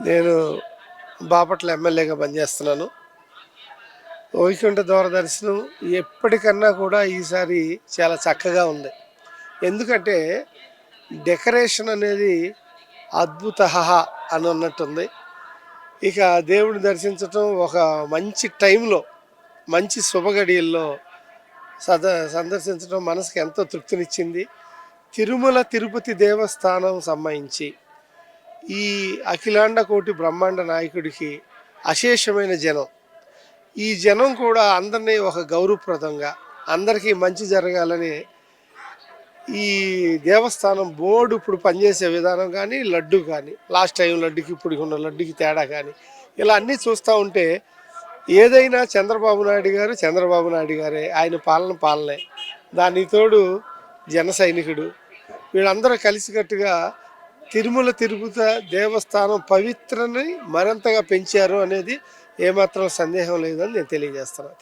నేను బాపట్ల ఎమ్మెల్యేగా పనిచేస్తున్నాను. వైకుంఠ దూరదర్శనం ఎప్పటికన్నా కూడా ఈసారి చాలా చక్కగా ఉంది. ఎందుకంటే డెకరేషన్ అనేది అద్భుతహ అని అన్నట్టుంది. ఇక దేవుడిని దర్శించటం ఒక మంచి టైంలో, మంచి శుభగడియల్లో సందర్శించడం మనసుకి ఎంతో తృప్తినిచ్చింది. తిరుమల తిరుపతి దేవస్థానం సంబంధించి ఈ అఖిలాండ కోటి బ్రహ్మాండ నాయకుడికి అశేషమైన జనం. ఈ జనం కూడా అందరినీ ఒక గౌరవప్రదంగా అందరికీ మంచి జరగాలని ఈ దేవస్థానం బోర్డు ఇప్పుడు పనిచేసే విధానం కానీ, లడ్డు కానీ, లాస్ట్ టైం లడ్డుకి ఇప్పుడు ఉన్న లడ్డుకి తేడా కానీ, ఇలా అన్నీ చూస్తూ ఉంటే ఏదైనా చంద్రబాబు నాయుడు గారే, ఆయన పాలనే. దానికి తోడు జన సైనికుడు, వీళ్ళందరూ కలిసికట్టుగా తిరుమల తిరుపతి దేవస్థానం పవిత్రని మరింతగా పెంచారు అనేది ఏమాత్రం సందేహం లేదని నేను తెలియజేస్తున్నాను.